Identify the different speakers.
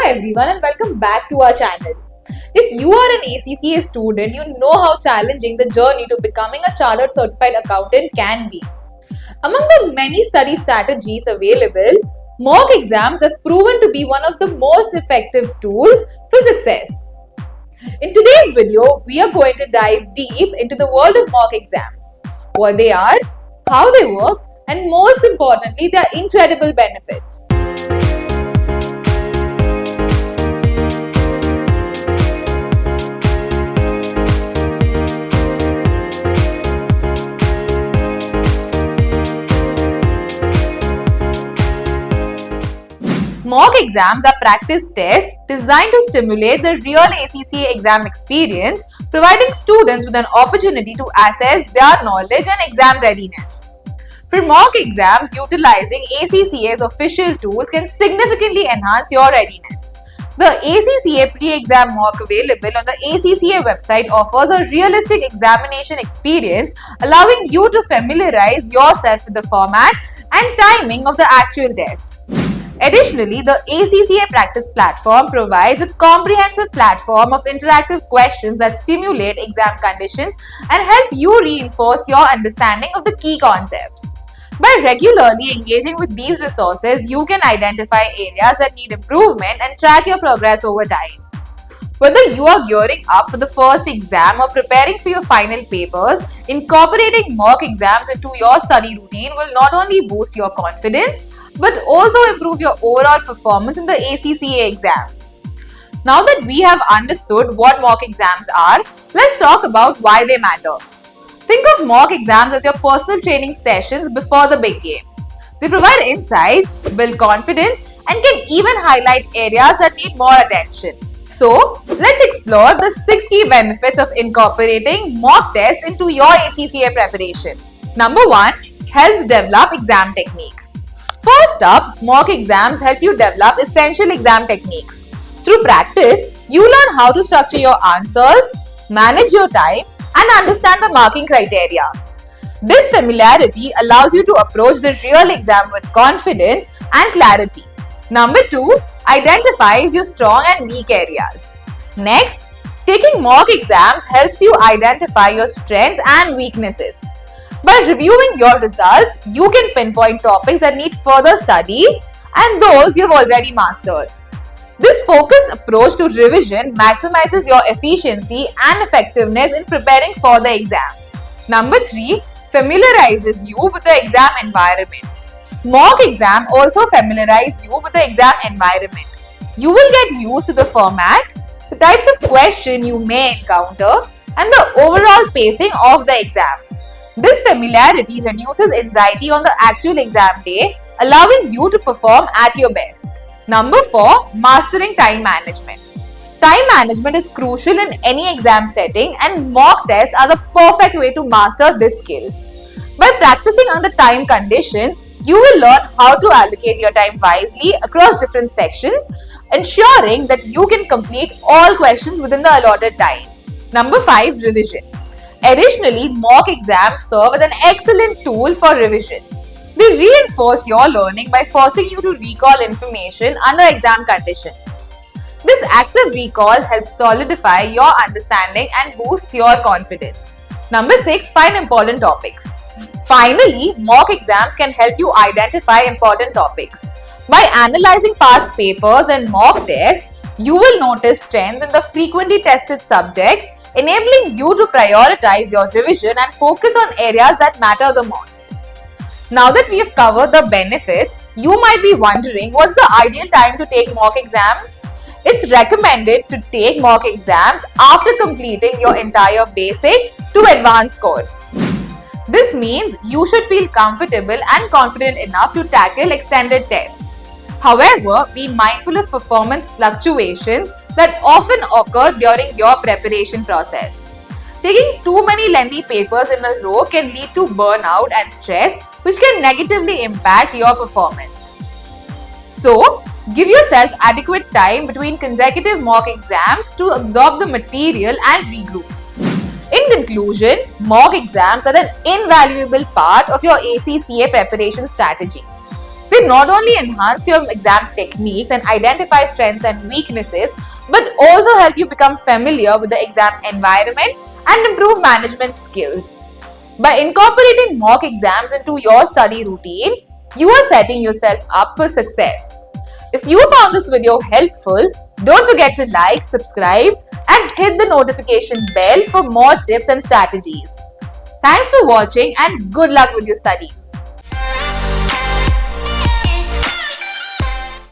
Speaker 1: everyone and welcome back to our channel. If you are an ACCA student, you know how challenging the journey to becoming a chartered certified accountant can be. Among the many study strategies available, mock exams have proven to be one of the most effective tools for success. In today's video, we are going to dive deep into the world of mock exams, what they are, how they work, and most importantly, their incredible benefits. Mock exams are practice tests designed to stimulate the real ACCA exam experience, providing students with an opportunity to assess their knowledge and exam readiness. For mock exams, utilizing ACCA's official tools can significantly enhance your readiness. The ACCA pre-exam mock available on the ACCA website offers a realistic examination experience, allowing you to familiarize yourself with the format and timing of the actual test. Additionally, the ACCA Practice Platform provides a comprehensive platform of interactive questions that stimulate exam conditions and help you reinforce your understanding of the key concepts. By regularly engaging with these resources, you can identify areas that need improvement and track your progress over time. Whether you are gearing up for the first exam or preparing for your final papers, incorporating mock exams into your study routine will not only boost your confidence but also improve your overall performance in the ACCA exams. Now that we have understood what mock exams are, let's talk about why they matter. Think of mock exams as your personal training sessions before the big game. They provide insights, build confidence, and can even highlight areas that need more attention. So, let's explore the 6 key benefits of incorporating mock tests into your ACCA preparation. Number 1. Helps develop exam technique. First up, mock exams help you develop essential exam techniques. Through practice, you learn how to structure your answers, manage your time, and understand the marking criteria. This familiarity allows you to approach the real exam with confidence and clarity. Number 2, identifies your strong and weak areas. Next, taking mock exams helps you identify your strengths and weaknesses. By reviewing your results, you can pinpoint topics that need further study and those you've already mastered. This focused approach to revision maximizes your efficiency and effectiveness in preparing for the exam. Number 3, familiarizes you with the exam environment. Mock exam also familiarizes you with the exam environment. You will get used to the format, the types of question you may encounter, and the overall pacing of the exam. This familiarity reduces anxiety on the actual exam day, allowing you to perform at your best. Number 4, mastering time management. Time management is crucial in any exam setting, and mock tests are the perfect way to master these skills. By practicing on the time conditions, you will learn how to allocate your time wisely across different sections, ensuring that you can complete all questions within the allotted time. Number 5, revision. Additionally, mock exams serve as an excellent tool for revision. They reinforce your learning by forcing you to recall information under exam conditions. This active recall helps solidify your understanding and boosts your confidence. Number 6, find important topics. Finally, mock exams can help you identify important topics. By analyzing past papers and mock tests, you will notice trends in the frequently tested subjects, enabling you to prioritize your revision and focus on areas that matter the most. Now that we have covered the benefits, you might be wondering what's the ideal time to take mock exams? It's recommended to take mock exams after completing your entire basic to advanced course. This means you should feel comfortable and confident enough to tackle extended tests. However, be mindful of performance fluctuations that often occur during your preparation process. Taking too many lengthy papers in a row can lead to burnout and stress, which can negatively impact your performance. So, give yourself adequate time between consecutive mock exams to absorb the material and regroup. In conclusion, mock exams are an invaluable part of your ACCA preparation strategy. They not only enhance your exam techniques and identify strengths and weaknesses, but also help you become familiar with the exam environment and improve management skills. By incorporating mock exams into your study routine, you are setting yourself up for success. If you found this video helpful, don't forget to like, subscribe, and hit the notification bell for more tips and strategies. Thanks for watching and good luck with your studies.